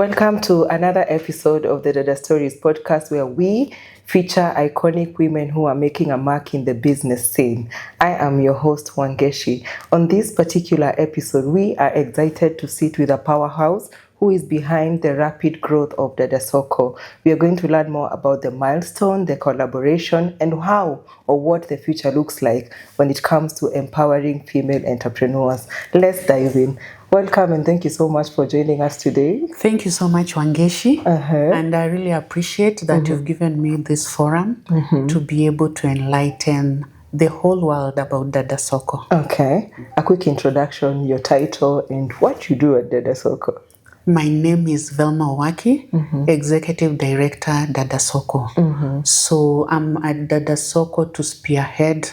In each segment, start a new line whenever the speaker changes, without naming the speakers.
Welcome to another episode of the Dada Stories podcast, where we feature iconic women who are making a mark in the business scene. I am your host, Wangeshi. On this particular episode, we are excited to sit with a powerhouse who is behind the rapid growth of DadaSoko. We are going to learn more about the milestone, the collaboration, and how or what the future looks like when it comes to empowering female entrepreneurs. Let's dive in. Welcome and thank you so much for joining us today.
Thank you so much, Wangeshi. And I really appreciate that you've given me this forum to be able to enlighten the whole world about DadaSoko.
Okay. A quick introduction, your title, and what you do at DadaSoko.
My name is Velma Owaki, Executive Director, DadaSoko. So I'm at DadaSoko to spearhead,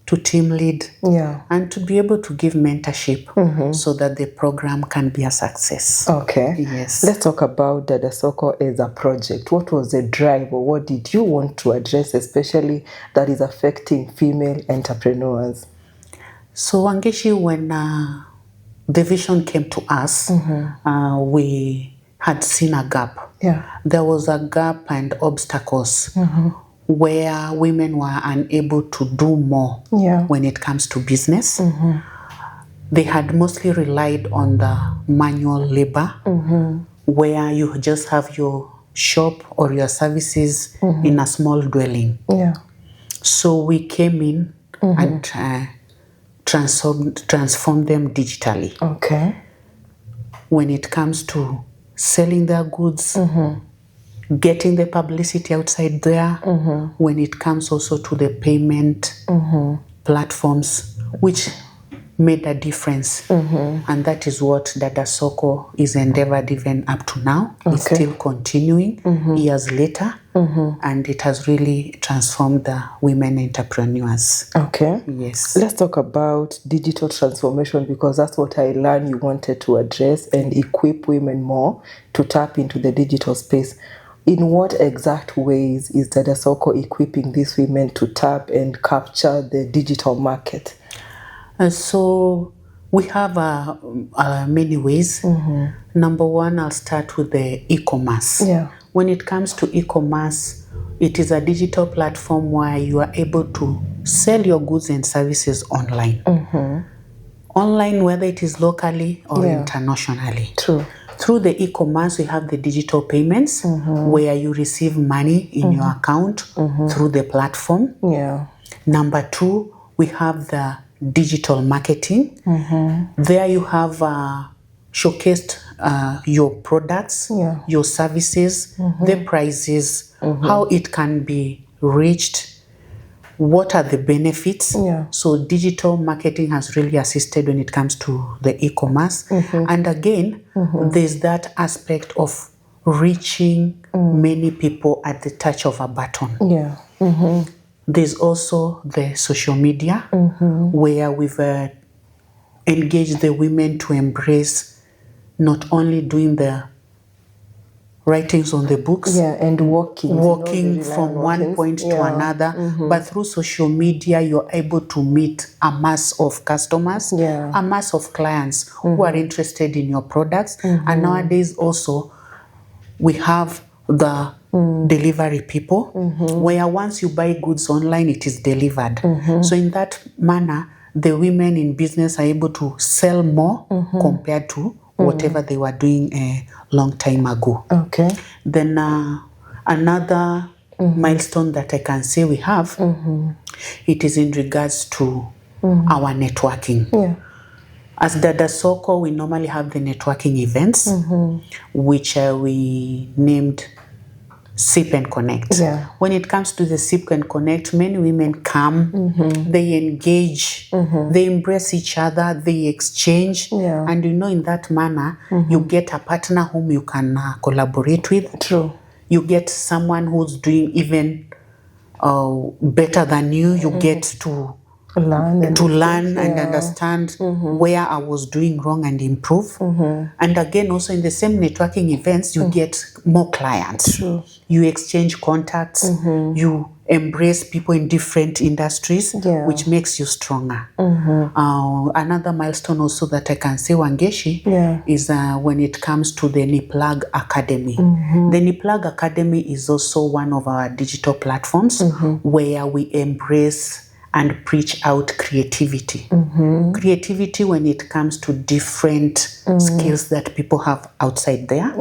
to team lead, and to be able to give mentorship so that the program can be a success.
Okay.
Yes.
Let's talk about DadaSoko as a project. What was the drive, or what did you want to address, especially that is affecting female entrepreneurs?
So Wangeshi, when the vision came to us, we had seen a gap. There was a gap and obstacles where women were unable to do more when it comes to business. They had mostly relied on the manual labor, where you just have your shop or your services in a small dwelling. So we came in and transform them digitally.
Okay.
When it comes to selling their goods, getting the publicity outside there, when it comes also to the payment platforms, which made a difference. And that is what DadaSoko is endeavored even up to now. It's still continuing years later. And it has really transformed the women entrepreneurs.
Okay.
Yes.
Let's talk about digital transformation, because that's what I learned you wanted to address and equip women more to tap into the digital space. In what exact ways is DadaSoko equipping these women to tap and capture the digital market?
So we have many ways. Number one, I'll start with the e-commerce. When it comes to e-commerce, it is a digital platform where you are able to sell your goods and services online. Online, whether it is locally or internationally.
True.
Through the e-commerce, we have the digital payments where you receive money in your account through the platform. Number two, we have the digital marketing. There you have showcased your products, your services, the prices, how it can be reached, what are the benefits. So digital marketing has really assisted when it comes to the e-commerce. And again, there's that aspect of reaching many people at the touch of a button. There's also the social media, where we've engaged the women to embrace not only doing the writings on the books,
and walking
from one point to another, but through social media, you're able to meet a mass of customers, a mass of clients who are interested in your products. And nowadays also, we have the delivery people, where once you buy goods online, it is delivered. So in that manner, the women in business are able to sell more compared to whatever they were doing a long time ago.
Okay.
Then another milestone that I can say we have, it is in regards to our networking. As DadaSoko, we normally have the networking events, which we named Sip and Connect. When it comes to the Sip and Connect, many women come, they engage, they embrace each other, they exchange, and in that manner, you get a partner whom you can collaborate with.
True.
You get someone who's doing even better than you. You get to learn and understand where I was doing wrong and improve. And again, also in the same networking events, you get more clients.
True.
You exchange contacts, you embrace people in different industries,
Yeah.
which makes you stronger. Another milestone also that I can say, Wangeshi, is when it comes to the Niplag Academy. The Niplag Academy is also one of our digital platforms where we embrace and preach out creativity. Creativity when it comes to different skills that people have outside there.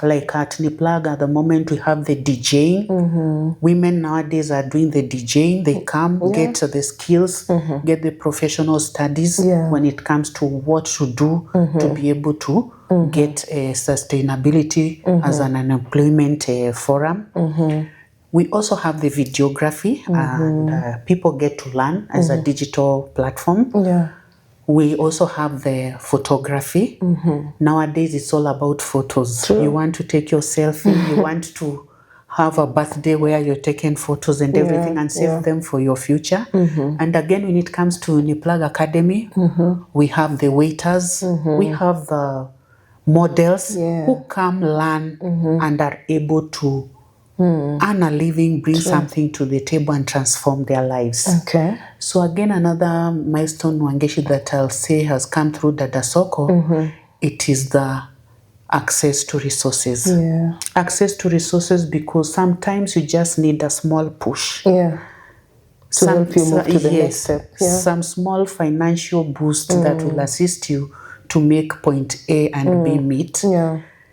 Like at Niplag at the moment we have the DJing. Women nowadays are doing the DJing. They come, get the skills, get the professional studies when it comes to what to do to be able to get sustainability as an unemployment forum. We also have the videography, and people get to learn as a digital platform. We also have the photography. Nowadays, it's all about photos.
True.
You want to take your selfie, you want to have a birthday where you're taking photos and everything and save them for your future. And again, when it comes to Niplag Academy, we have the waiters, we have the models who come learn and are able to earn a living, bring something to the table and transform their lives. So again, another milestone, Wangeshi, that I'll say has come through DadaSoko, it is the access to resources. Access to resources, because sometimes you just need a small push.
To help you move to the next step.
Some small financial boost that will assist you to make point A and B meet.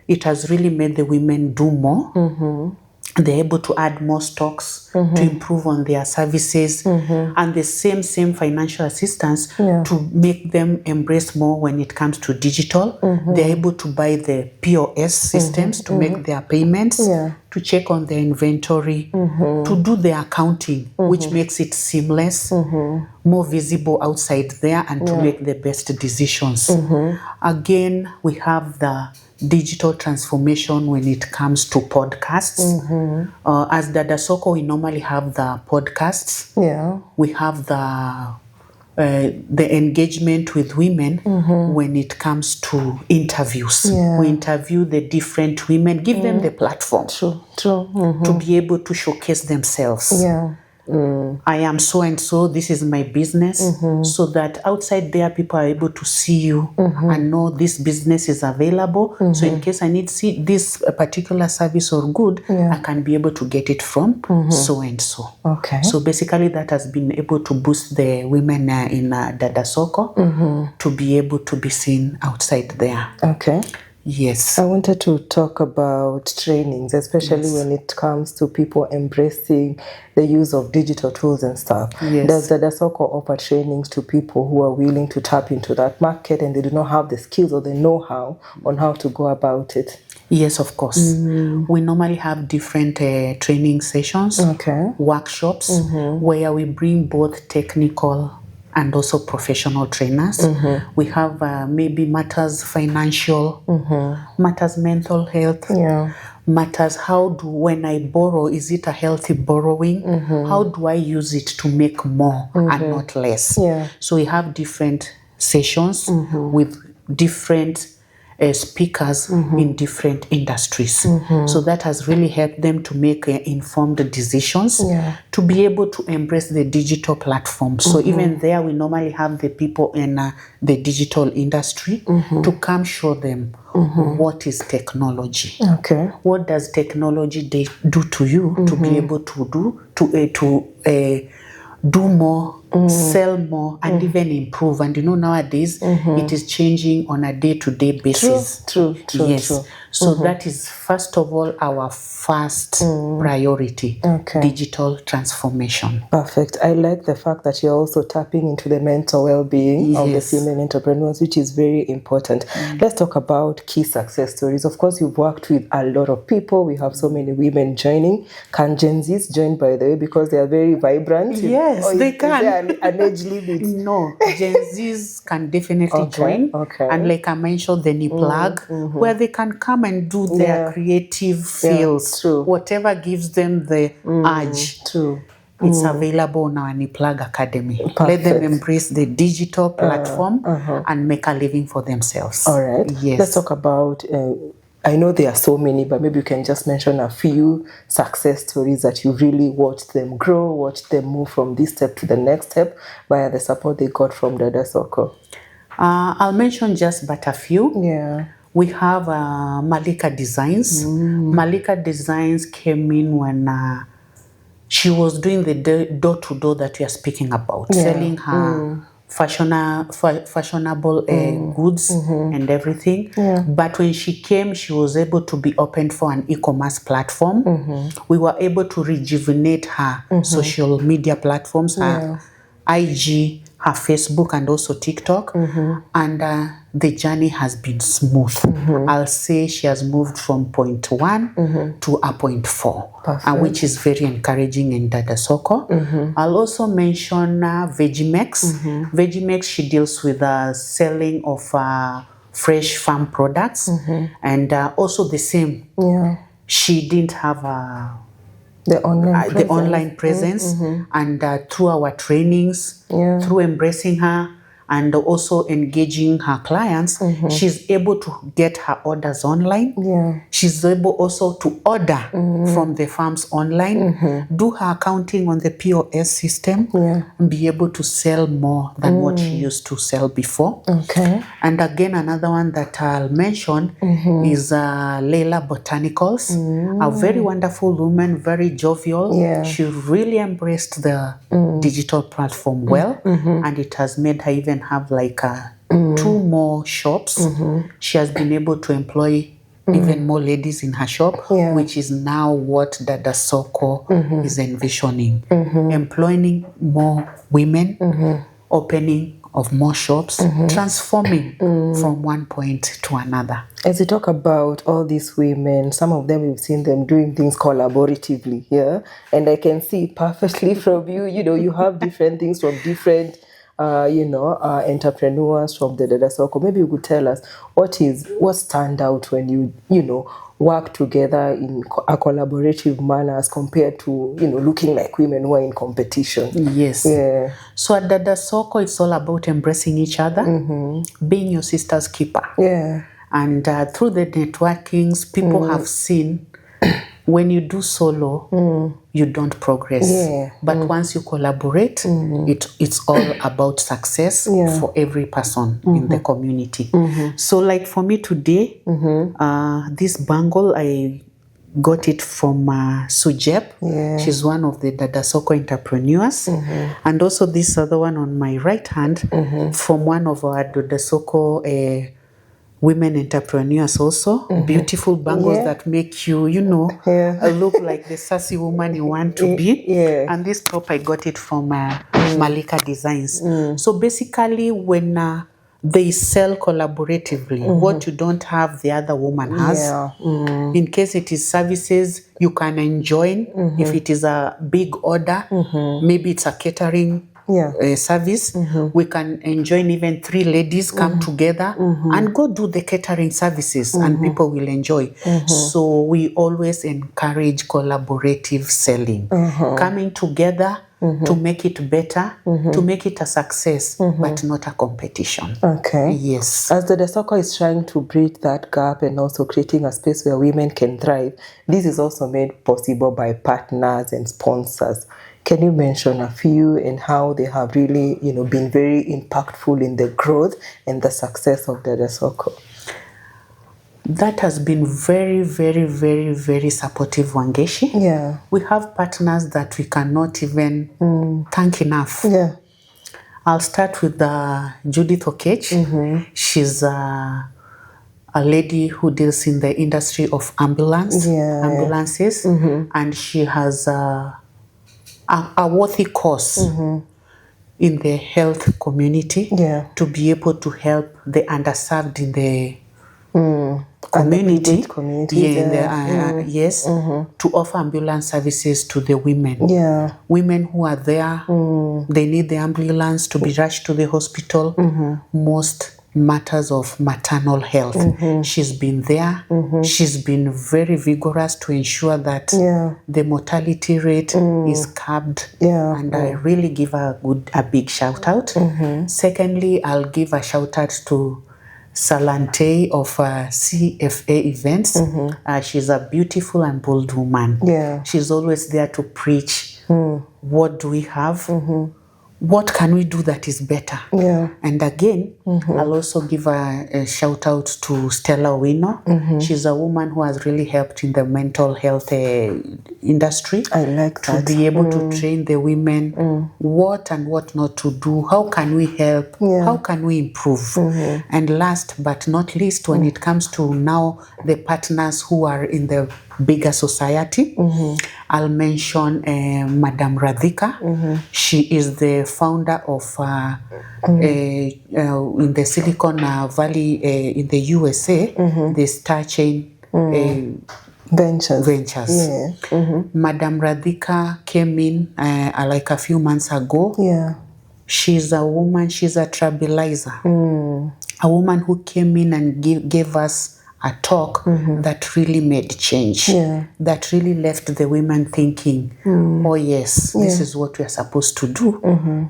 It has really made the women do more. They're able to add more stocks to improve on their services, and the same financial assistance to make them embrace more when it comes to digital. They're able to buy the POS systems to make their payments, to check on their inventory, to do their accounting, which makes it seamless, more visible outside there, and to make the best decisions. Again, we have the digital transformation when it comes to podcasts. As DadaSoko, we normally have the podcasts. We have the engagement with women when it comes to interviews. We interview the different women, give them the platform to be able to showcase themselves. I am so and so, this is my business, so that outside there people are able to see you and know this business is available. So in case I need see this particular service or good, I can be able to get it from so and so. So basically that has been able to boost the women in DadaSoko to be able to be seen outside there. Yes.
I wanted to talk about trainings, especially when it comes to people embracing the use of digital tools and stuff. Does DadaSoko offer trainings to people who are willing to tap into that market and they do not have the skills or the know-how on how to go about it?
Yes, of course. We normally have different training sessions, workshops, where we bring both technical and also professional trainers. We have maybe matters financial, matters mental health, matters when I borrow, is it a healthy borrowing? How do I use it to make more and not less? So we have different sessions with different speakers in different industries. So that has really helped them to make informed decisions, to be able to embrace the digital platform. So even there, we normally have the people in the digital industry to come show them what is technology. What does technology do to you to be able to do more, sell more, and even improve. And you know, nowadays it is changing on a day-to-day basis. True. So that is first of all our first priority, digital transformation.
Perfect. I like the fact that you're also tapping into the mental well-being of the female entrepreneurs, which is very important. Let's talk about key success stories. Of course, you've worked with a lot of people. We have so many women joining. Can Gen Zs join, by the way, because they are very vibrant?
Yes, they can.
Is there an age limit?
No, Gen Zs can definitely join. And like I mentioned, the Niplag, where they can come and do their creative fields, whatever gives them the urge. It's available on our Niplag Academy. Let them embrace the digital platform and make a living for themselves.
All right.
Yes.
Let's talk about I know there are so many, but maybe you can just mention a few success stories that you really watched them grow, watched them move from this step to the next step via the support they got from DadaSoko.
I'll mention just but a few.
Yeah.
We have Malika Designs. Malika Designs came in when she was doing the door-to-door that we are speaking about, selling her fashionable goods and everything. But when she came, she was able to be opened for an e-commerce platform. We were able to rejuvenate her social media platforms, her IG, her Facebook, and also TikTok. And the journey has been smooth. I'll say she has moved from point 1 to a point 4, which is very encouraging in DadaSoko. I'll also mention Vegimex. Vegimex, she deals with selling of fresh farm products, and also the same. She didn't have
the online
presence, and through our trainings, through embracing her and also engaging her clients, she's able to get her orders online. She's able also to order from the farms online, do her accounting on the POS system, and be able to sell more than what she used to sell before. And again, another one that I'll mention is Leila Botanicals, a very wonderful woman, very jovial. She really embraced the digital platform well, and it has made her even have like 2 more shops. She has been able to employ even more ladies in her shop, which is now what DadaSoko is envisioning. Employing more women, opening of more shops, transforming from one point to another.
As you talk about all these women, some of them we've seen them doing things collaboratively, and I can see perfectly from you, you have different things from different entrepreneurs from the DadaSoko. Maybe you could tell us what stand out when you work together in a collaborative manner as compared to looking like women who are in competition.
Yes. So at DadaSoko, it's all about embracing each other, being your sister's keeper. And through the networkings, people have seen when you do solo, you don't progress. But once you collaborate, it's all about success for every person in the community. So like for me today, this bangle, I got it from Sujep. She's one of the DadaSoko entrepreneurs. And also this other one on my right hand from one of our DadaSoko women entrepreneurs also. Beautiful bangles that make you, look like the sassy woman you want to be. And this top, I got it from Malika Designs. So basically, when they sell collaboratively, what you don't have, the other woman has. In case it is services, you can enjoin. If it is a big order, maybe it's a catering service, we can enjoin even 3 ladies come together and go do the catering services, and people will enjoy. So we always encourage collaborative selling, coming together to make it better, to make it a success, but not a competition. Yes.
As the DadaSoko is trying to bridge that gap and also creating a space where women can thrive, this is also made possible by partners and sponsors. Can you mention a few and how they have really, been very impactful in the growth and the success of DadaSoko?
That has been very, very, very, very supportive, Wangeshi. We have partners that we cannot even thank enough. I'll start with Judith Okech. She's a lady who deals in the industry of ambulances, and she has a worthy cause in the health community to be able to help the underserved in the community. To offer ambulance services to the women. Women who are there, they need the ambulance to be rushed to the hospital. Most matters of maternal health. She's been there. She's been very vigorous to ensure that the mortality rate is curbed. And I really give her a big shout out. Secondly, I'll give a shout out to Salante of CFA events. She's a beautiful and bold woman.
Yeah.
She's always there to preach. What do we have? What can we do that is better?
Yeah.
And again, I'll also give a shout out to Stella Wino. She's a woman who has really helped in the mental health industry.
I like
to
that.
be able to train the women what and what not to do. How can we help?
Yeah.
How can we improve? And last but not least, when it comes to now the partners who are in the bigger society, I'll mention Madam Radhika. She is the founder of in the Silicon Valley in the USA, the Star Chain Ventures.
Yeah.
Madam Radhika came in like a few months ago.
Yeah.
She's a woman, she's a trailblazer. A woman who came in and gave us a talk that really made change.
Yeah.
That really left the women thinking, oh yes, this is what we are supposed to do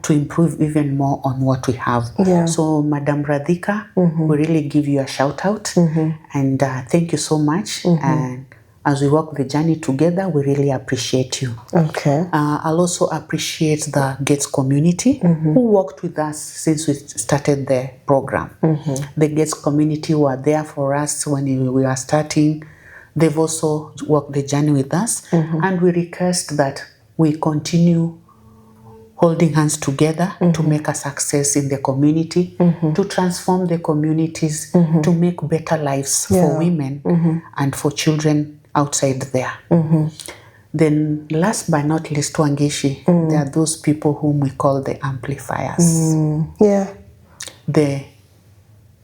to improve even more on what we have.
Yeah.
So Madam Radhika, we really give you a shout out and thank you so much. And as we walk the journey together, we really appreciate you.
Okay.
I'll also appreciate the Gates community who worked with us since we started the program. The Gates community were there for us when we were starting. They've also walked the journey with us, and we request that we continue holding hands together to make a success in the community, to transform the communities, to make better lives for women and for children outside there. Then last but not least, Wangeshi, there are those people whom we call the amplifiers.
Yeah.
The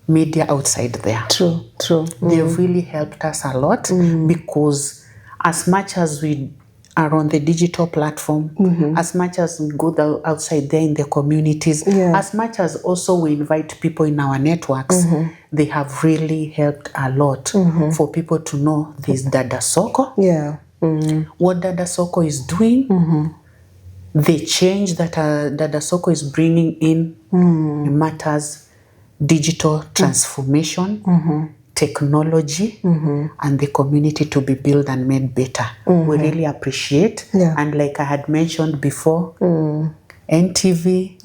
media outside there.
True.
They've really helped us a lot because as much as we are on the digital platform, as much as we go outside there in the communities, as much as also we invite people in our networks, they have really helped a lot for people to know this DadaSoko.
Yeah.
What DadaSoko is doing, the change that DadaSoko is bringing in matters digital transformation, technology, and the community to be built and made better. We really appreciate. And like I had mentioned before, NTV,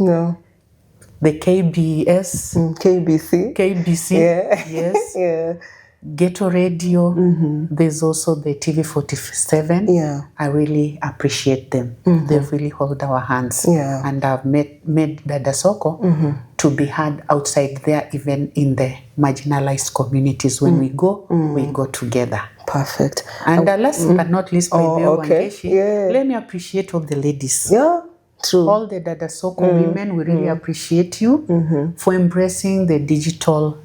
the KBS, KBC, yes, Ghetto Radio, there's also the TV47. I really appreciate them. They really hold our hands. And I've made DadaSoko to be heard outside there, even in the marginalized communities. When we go together.
Perfect.
And last but not least, by the way, let me appreciate all the ladies.
Yeah, true.
All the DadaSoko women, we really appreciate you for embracing the digital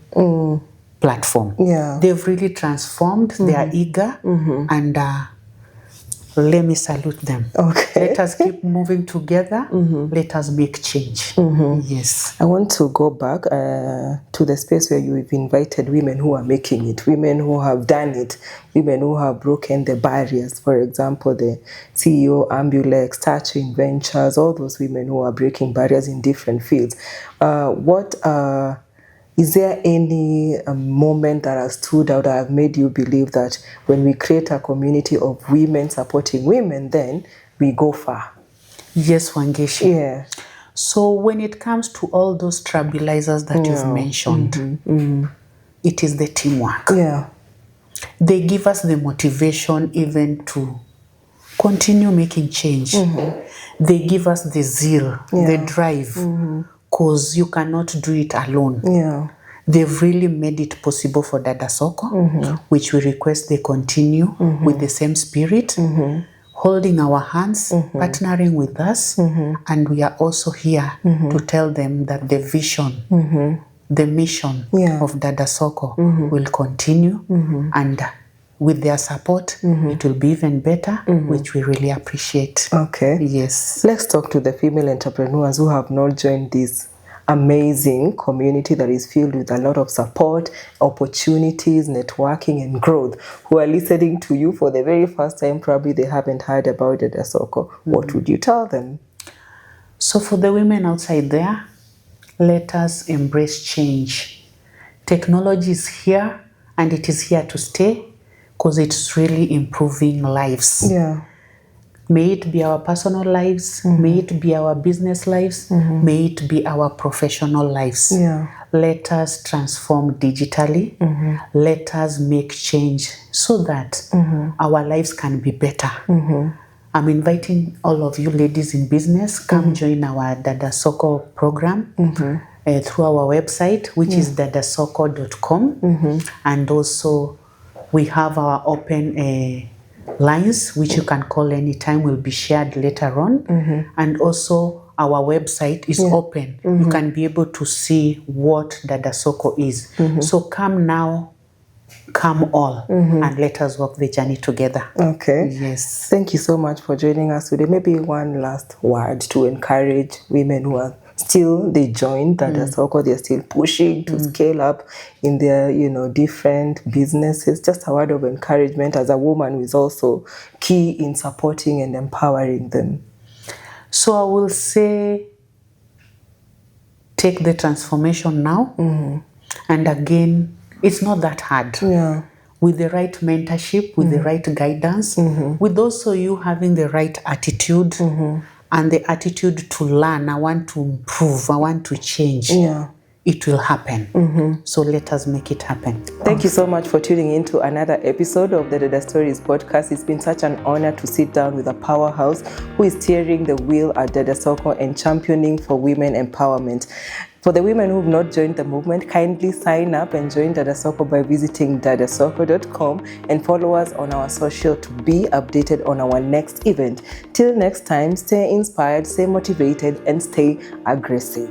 platform. They've really transformed. They are eager, and let me salute them. Let us keep moving together. Let us make change. Yes.
I want to go back to the space where you've invited women who are making it, women who have done it, women who have broken the barriers. For example, the CEO, Ambulex, Star Chain Ventures, all those women who are breaking barriers in different fields. Is there any moment that has stood out that have made you believe that when we create a community of women supporting women, then we go far?
Yes, Wangeshi.
Yeah.
So when it comes to all those trailblazers that you've mentioned, it is the teamwork.
Yeah.
They give us the motivation even to continue making change. They give us the zeal, the drive, because you cannot do it alone. They've really made it possible for DadaSoko, which we request they continue with the same spirit, holding our hands, partnering with us, and we are also here to tell them that the vision, the mission of DadaSoko will continue, and with their support, it will be even better, which we really appreciate.
Okay.
Yes.
Let's talk to the female entrepreneurs who have not joined this amazing community that is filled with a lot of support, opportunities, networking, and growth, who are listening to you for the very first time. Probably they haven't heard about DadaSoko. What would you tell them?
So for the women outside there, let us embrace change. Technology is here and it is here to stay because it's really improving lives.
Yeah.
May it be our personal lives, may it be our business lives, may it be our professional lives.
Yeah.
Let us transform digitally. Let us make change so that our lives can be better. I'm inviting all of you ladies in business, come join our DadaSoko program through our website, which is dadasoko.com. And also we have our open lines, which you can call anytime, will be shared later on. And also our website is open. You can be able to see what DadaSoko is. So come now, come all, and let us walk the journey together.
Okay.
Yes.
Thank you so much for joining us today. Maybe one last word to encourage women who are still, they joined DadaSoko, they're still pushing to scale up in their, different businesses. Just a word of encouragement as a woman who is also key in supporting and empowering them.
So I will say, take the transformation now. And again, it's not that hard.
Yeah.
With the right mentorship, with the right guidance, with also you having the right attitude and the attitude to learn, I want to improve, I want to change.
Yeah.
It will happen. So let us make it happen.
Thank you so much for tuning in to another episode of the Dada Stories podcast. It's been such an honor to sit down with a powerhouse who is steering the wheel at DadaSoko and championing for women empowerment. For the women who have not joined the movement, kindly sign up and join DadaSoko by visiting dadasoko.com and follow us on our social to be updated on our next event. Till next time, stay inspired, stay motivated, and stay aggressive.